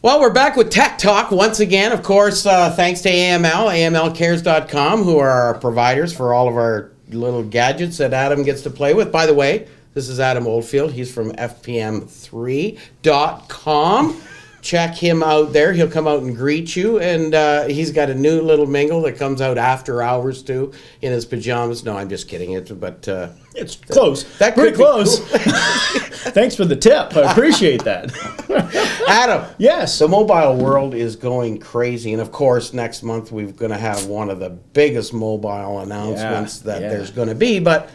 Well, we're back with Tech Talk once again, of course, thanks to AML, AMLcares.com, who are our providers for all of our little gadgets that Adam gets to play with. By the way, this is Adam Oldfield. He's from FPM3.com. Check him out there. He'll come out and greet you. And he's got a new little mingle that comes out after hours, too, in his pajamas. No, I'm just kidding. It's close. That Pretty close. Cool. Thanks for the tip. I appreciate that. Adam. Yes. The mobile world is going crazy. And, of course, next month we're going to have one of the biggest mobile announcements that there's going to be. But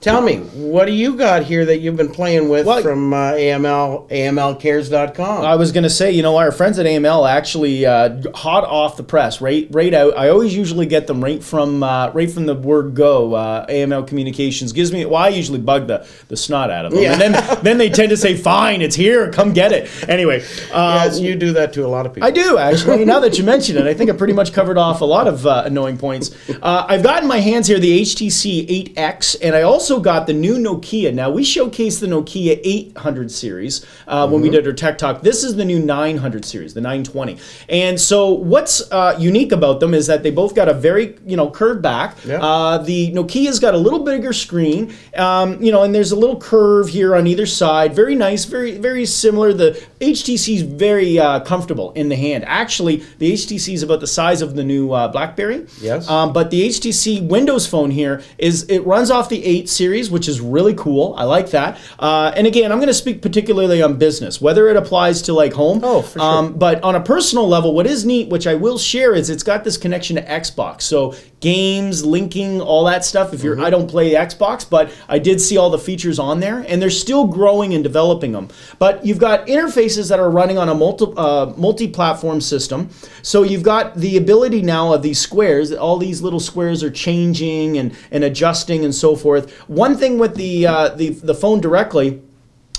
tell me, what do you got here that you've been playing with from AMLcares.com? I was going to say, you know, our friends at AML actually hot off the press, right out. I always usually get them right from the word go. AML Communications gives me. Well, I usually bug the snot out of them, and then they tend to say, "Fine, it's here. Come get it." Anyway, yes, you do that to a lot of people. I do actually. Now that you mention it, I think I pretty much covered off a lot of annoying points. I've got in my hands here the HTC 8X, and I also got the new Nokia. Now, we showcased the Nokia 800 series when we did our Tech Talk. This is the new 900 series, the 920. And so what's unique about them is that they both got a very, curved back. The Nokia's got a little bigger screen, and there's a little curve here on either side. Very nice, very, very similar. The HTC's very comfortable in the hand. Actually, the HTC is about the size of the new Blackberry. Yes. But the HTC Windows Phone here it runs off the 8 series, which is really cool. I like that. And again, I'm going to speak particularly on business, whether it applies to like home. Oh, for sure. But on a personal level, what is neat, which I will share, is it's got this connection to Xbox. So games, linking, all that stuff. If I don't play Xbox, but I did see all the features on there, and they're still growing and developing them. But you've got interfaces that are running on a multi-platform system. So you've got the ability now of these squares. All these little squares are changing and adjusting and so forth. One thing with the phone directly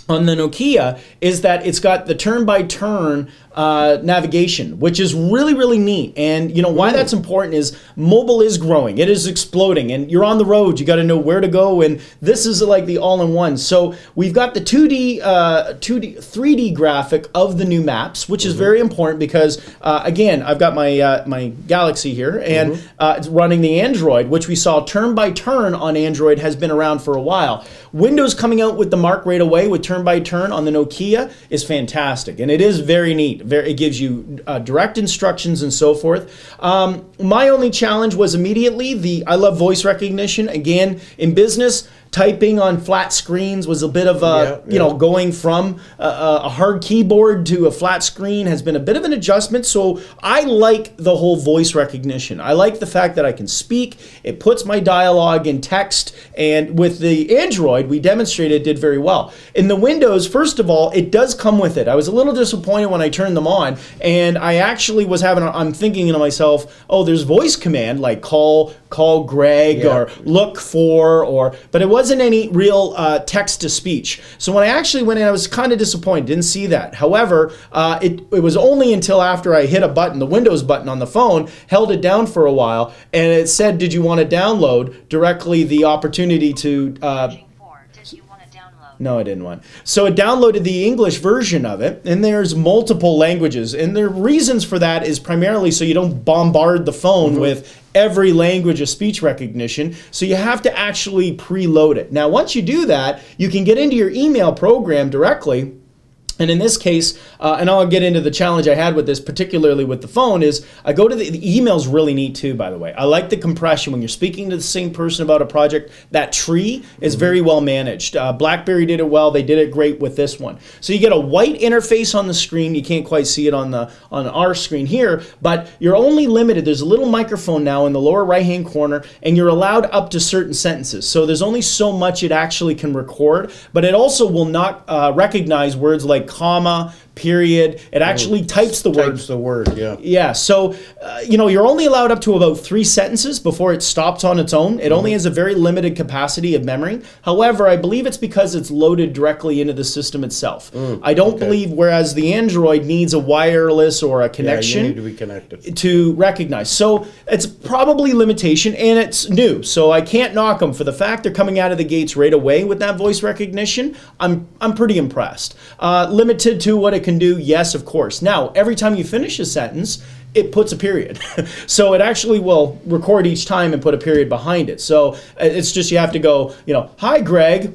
on the Nokia is that it's got the turn-by-turn navigation, which is really, really neat. And why that's important is mobile is growing. It is exploding. And you're on the road. You got to know where to go. And this is like the all-in-one. So we've got the 3D graphic of the new maps, which is very important because, again, I've got my Galaxy here, and it's running the Android, which we saw turn-by-turn on Android has been around for a while. Windows coming out with the mark right away with turn-by-turn on the Nokia is fantastic. And it is very neat. It gives you direct instructions and so forth. My only challenge was immediately I love voice recognition. Again, in business, typing on flat screens was a bit of a, going from a hard keyboard to a flat screen has been a bit of an adjustment. So I like the whole voice recognition. I like the fact that I can speak. It puts my dialogue in text. And with the Android, we demonstrated it did very well. In the Windows, first of all, it does come with it. I was a little disappointed when I turned them on. And I actually was I'm thinking to myself, oh, there's voice command like call Greg or look for, but it wasn't any real text to speech. So when I actually went in, I was kind of disappointed. Didn't see that. However, it was only until after I hit a button, the Windows button on the phone, held it down for a while, and it said, "Did you want to download?" Directly the opportunity to. No, I didn't want. So it downloaded the English version of it, and there's multiple languages. And the reasons for that is primarily so you don't bombard the phone with every language of speech recognition. So you have to actually preload it. Now, once you do that, you can get into your email program directly. And in this case, and I'll get into the challenge I had with this, particularly with the phone, is I go to the email's really neat too, by the way. I like the compression. When you're speaking to the same person about a project, that tree is very well managed. Blackberry did it well. They did it great with this one. So you get a white interface on the screen. You can't quite see it on our screen here, but you're only limited. There's a little microphone now in the lower right-hand corner, and you're allowed up to certain sentences. So there's only so much it actually can record, but it also will not recognize words like comma, period. It actually types the word. Types the word, yeah. Yeah, so, you're only allowed up to about 3 sentences before it stops on its own. It only has a very limited capacity of memory. However, I believe it's because it's loaded directly into the system itself. I don't believe, whereas the Android needs a wireless or a connection you need to be connected to recognize. So it's probably limitation, and it's new. So I can't knock them for the fact they're coming out of the gates right away with that voice recognition. I'm pretty impressed. Limited to what it can do? Yes, of course. Now, every time you finish a sentence, it puts a period. So it actually will record each time and put a period behind it. So it's just you have to go, hi, Greg,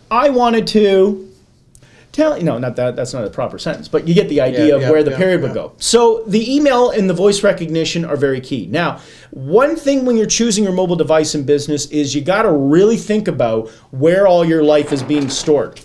I wanted to tell, not that, that's not a proper sentence, but you get the idea of where the period would go. So the email and the voice recognition are very key. Now, one thing when you're choosing your mobile device in business is you got to really think about where all your life is being stored.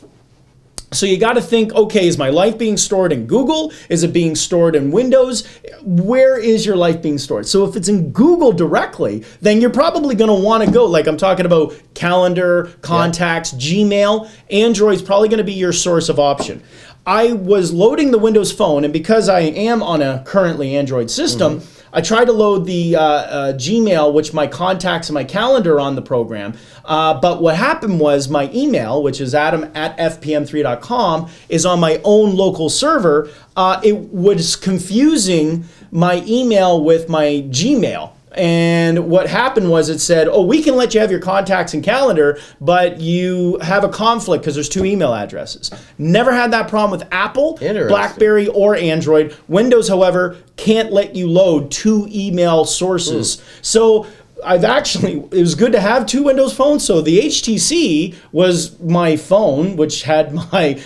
So you got to think, okay, is my life being stored in Google? Is it being stored in Windows? Where is your life being stored? So if it's in Google directly, then you're probably going to want to go, like I'm talking about calendar, contacts, Gmail. Android's probably going to be your source of option. I was loading the Windows Phone, and because I am on a currently Android system, I tried to load the Gmail, which my contacts and my calendar are on the program. But what happened was my email, which is adam@fpm3.com, is on my own local server. It was confusing my email with my Gmail. And what happened was it said, oh, we can let you have your contacts and calendar, but you have a conflict because there's 2 email addresses. Never had that problem with Apple, Blackberry, or Android. Windows, however, can't let you load 2 email sources. So it was good to have 2 Windows phones. So the HTC was my phone, which had my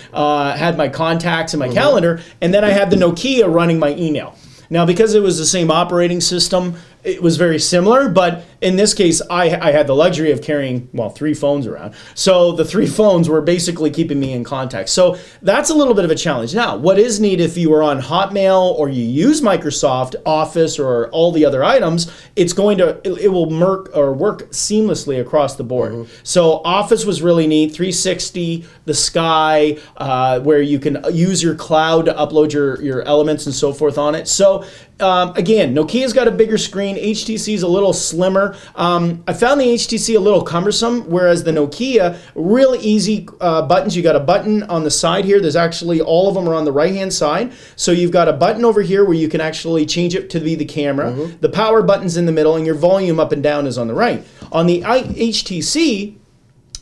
contacts and my calendar, and then I had the Nokia running my email. Now, because it was the same operating system, it was very similar, but in this case, I had the luxury of carrying, 3 phones around. So the 3 phones were basically keeping me in contact. So that's a little bit of a challenge. Now, what is neat if you are on Hotmail or you use Microsoft Office or all the other items, it will work seamlessly across the board. So Office was really neat, 360, the Sky, where you can use your cloud to upload your elements and so forth on it. So again, Nokia's got a bigger screen. HTC's a little slimmer. I found the HTC a little cumbersome, whereas the Nokia, really easy buttons. You got a button on the side here. There's actually, all of them are on the right-hand side. So you've got a button over here where you can actually change it to be the camera. The power button's in the middle, and your volume up and down is on the right. On the HTC,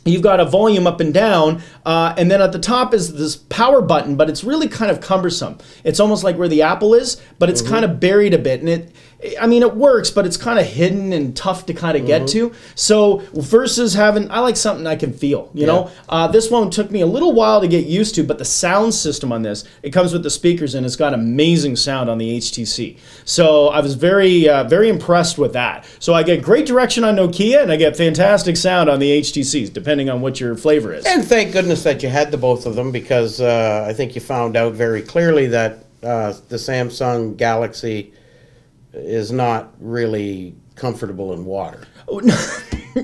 you've got a volume up and down, and then at the top is this power button, but it's really kind of cumbersome. It's almost like where the Apple is, but it's kind of buried a bit, and it works, but it's kind of hidden and tough to kind of get to. So versus I like something I can feel, you know? This one took me a little while to get used to, but the sound system on this, it comes with the speakers, and it's got amazing sound on the HTC. So I was very, very impressed with that. So I get great direction on Nokia, and I get fantastic sound on the HTCs, depending on what your flavor is. And thank goodness that you had the both of them, because I think you found out very clearly that the Samsung Galaxy is not really comfortable in water.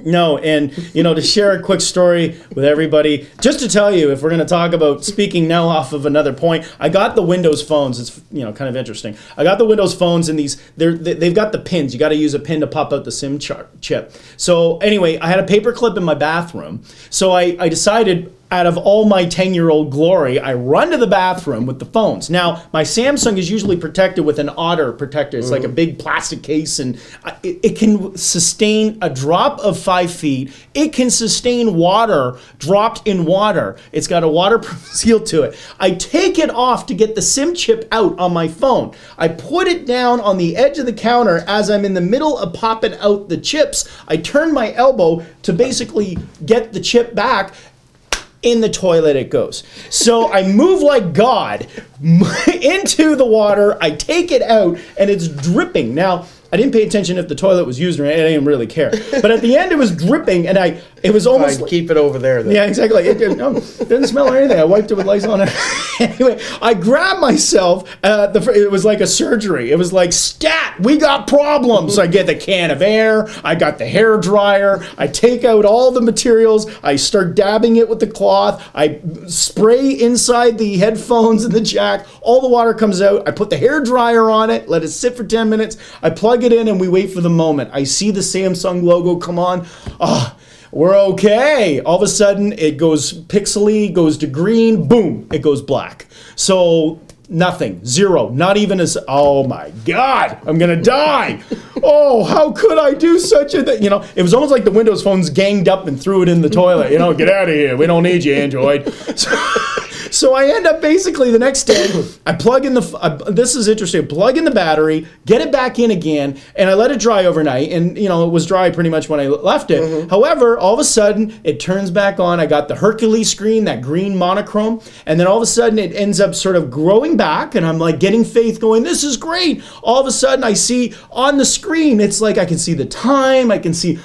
No, and to share a quick story with everybody, just to tell you, if we're going to talk about, speaking now off of another point, I got the Windows phones. It's kind of interesting. I got the Windows phones, and they've got the pins. You got to use a pin to pop out the SIM chip. So anyway, I had a paper clip in my bathroom, so I decided, out of all my 10-year-old glory, I run to the bathroom with the phones. Now, my Samsung is usually protected with an Otter protector. It's like a big plastic case, and it can sustain a drop of 5 feet. It can sustain water, dropped in water. It's got a waterproof seal to it. I take it off to get the SIM chip out on my phone. I put it down on the edge of the counter as I'm in the middle of popping out the chips. I turn my elbow to basically get the chip back. In the toilet it goes. So I move like God into the water. I take it out, and it's dripping. Now, I didn't pay attention if the toilet was used or not. I didn't really care. But at the end, it was dripping, and it was almost like, keep it over there then. Yeah, exactly. It didn't smell or anything. I wiped it with Lysol. Anyway, I grabbed myself. It was like a surgery. It was like, stat, we got problems. So I get the can of air. I got the hair dryer. I take out all the materials. I start dabbing it with the cloth. I spray inside the headphones and the jack. All the water comes out. I put the hair dryer on it. Let it sit for 10 minutes. I plug it in, and we wait for the moment. I see the Samsung logo come on. We're okay. All of a sudden, it goes pixely, goes to green, boom, it goes black. So nothing, zero, not even as, oh my God, I'm gonna die. Oh, how could I do such a thing? It was almost like the Windows phones ganged up and threw it in the toilet. Get out of here. We don't need you, Android. So I end up basically the next day, I plug in this is interesting, plug in the battery, get it back in again, and I let it dry overnight. And, you know, it was dry pretty much when I left it. However, all of a sudden, it turns back on. I got the Hercules screen, that green monochrome. And then all of a sudden, it ends up sort of growing back. And I'm like getting faith going, this is great. All of a sudden, I see on the screen, it's like I can see the time. I can see,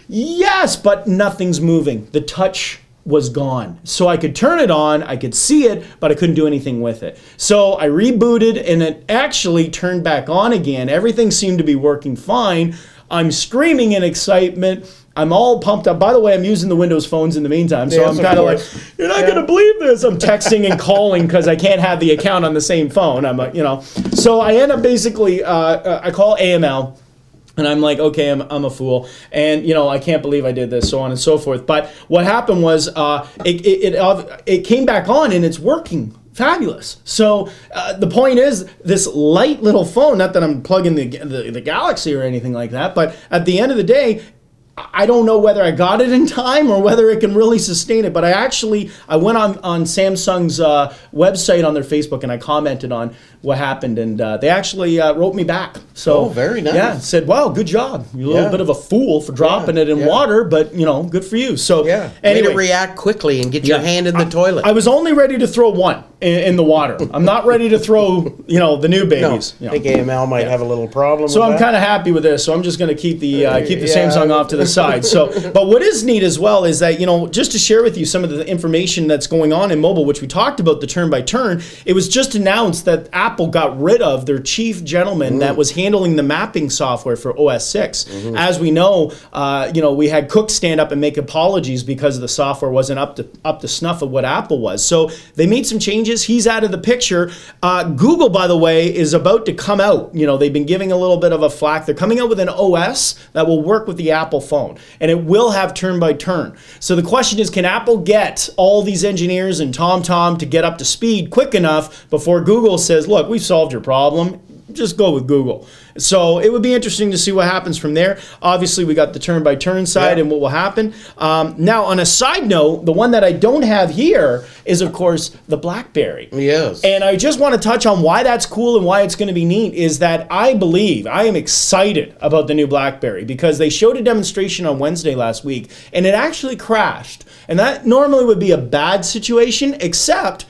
yes, but nothing's moving. The touch was gone. So I could turn it on, I could see it, but I couldn't do anything with it. So I rebooted and it actually turned back on again. Everything seemed to be working fine. I'm screaming in excitement. I'm all pumped up. By the way, I'm using the Windows phones in the meantime, so I'm kind of like, you're not going to believe this. I'm texting and calling because I can't have the account on the same phone. I'm like, you know. So I end up basically, I call AML. And I'm like, okay, I'm a fool. And, you know, I can't believe I did this, so on and so forth. But what happened was it came back on and it's working fabulous. So the point is, this light little phone, not that I'm plugging the Galaxy or anything like that, but at the end of the day, I don't know whether I got it in time or whether it can really sustain it, but I went on Samsung's website on their Facebook and I commented on what happened, and they actually wrote me back. So very nice. Yeah, said, "Wow, good job. You're a little bit of a fool for dropping it in water, but you know, good for you." So anyway, way to react quickly and get your hand in the toilet. I was only ready to throw one in the water. I'm not ready to throw, you know, the new babies. No, I think AML might have a little problem. So I'm kind of happy with this. So I'm just going to keep the Samsung off to the side. So, but what is neat as well is that, you know, just to share with you some of the information that's going on in mobile, which we talked about, the turn by turn. It was just announced that Apple got rid of their chief gentleman that was handling the mapping software for OS 6. As we know, you know, we had Cook stand up and make apologies because the software wasn't up to snuff of what Apple was. So they made some changes. He's out of the picture. Google, by the way, is about to come out. You know, they've been giving a little bit of a flack. They're coming out with an OS that will work with the Apple phone, and it will have turn by turn. So the question is, can Apple get all these engineers and TomTom to get up to speed quick enough before Google says, look, we've solved your problem, just go with Google. So it would be interesting to see what happens from there. Obviously, we got the turn-by-turn side and what will happen. Now, on a side note, the one that I don't have here is, of course, the Blackberry. Yes. And I just want to touch on why that's cool and why it's going to be neat is that I am excited about the new Blackberry because they showed a demonstration on Wednesday last week, and it actually crashed. And that normally would be a bad situation, except,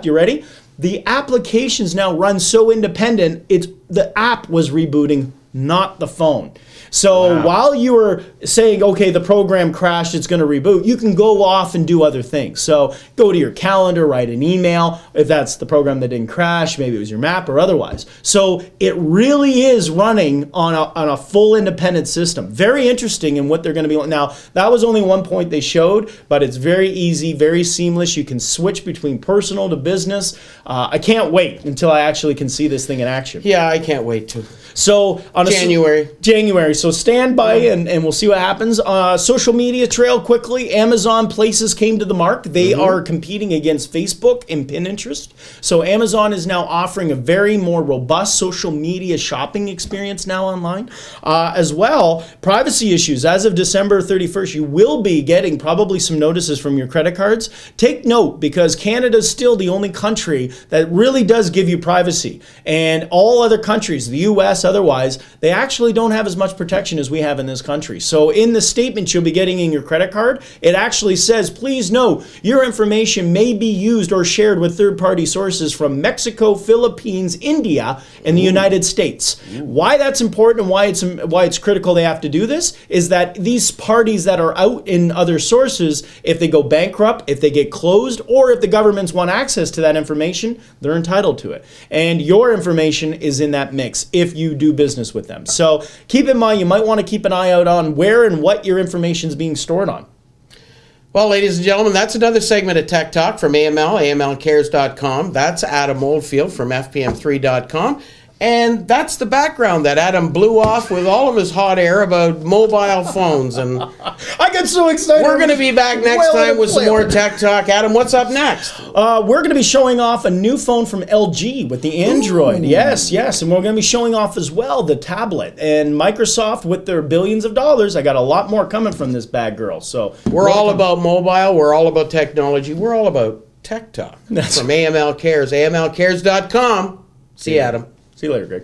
you ready? The applications now run so independent, the app was rebooting, not the phone. So while you were saying, okay, the program crashed, it's going to reboot, you can go off and do other things. So go to your calendar, write an email, if that's the program that didn't crash, maybe it was your map or otherwise. So it really is running on a full independent system. Very interesting in what they're going to be. Now, that was only one point they showed, but it's very easy, very seamless. You can switch between personal to business. I can't wait until I actually can see this thing in action. Yeah, I can't wait to. So on January. So stand by and we'll see what happens. Social media trail quickly. Amazon Places came to the mark. They are competing against Facebook and Pinterest. So Amazon is now offering a very more robust social media shopping experience now online. As well, privacy issues. As of December 31st, you will be getting probably some notices from your credit cards. Take note because Canada is still the only country that really does give you privacy. And all other countries, the US otherwise, they actually don't have as much protection as we have in this country. So in the statement you'll be getting in your credit card, it actually says, please note, your information may be used or shared with third-party sources from Mexico, Philippines, India, and the United States. Why that's important and why it's critical they have to do this is that these parties that are out in other sources, if they go bankrupt, if they get closed, or if the governments want access to that information, they're entitled to it. And your information is in that mix if you do business with them. So keep in mind, you might want to keep an eye out on where and what your information is being stored on. Well, ladies and gentlemen, that's another segment of Tech Talk from AML, AMLcares.com. That's Adam Oldfield from FPM3.com. And that's the background that Adam blew off with all of his hot air about mobile phones. And I get so excited. We're going to be back next time with some more Tech Talk. Adam, what's up next? We're going to be showing off a new phone from LG with the Android. Ooh. Yes. And we're going to be showing off as well the tablet. And Microsoft with their billions of dollars. I got a lot more coming from this bad girl. So we're all about mobile. We're all about technology. We're all about Tech Talk from AML Cares, amlcares.com. See you, Adam. See you later, Greg.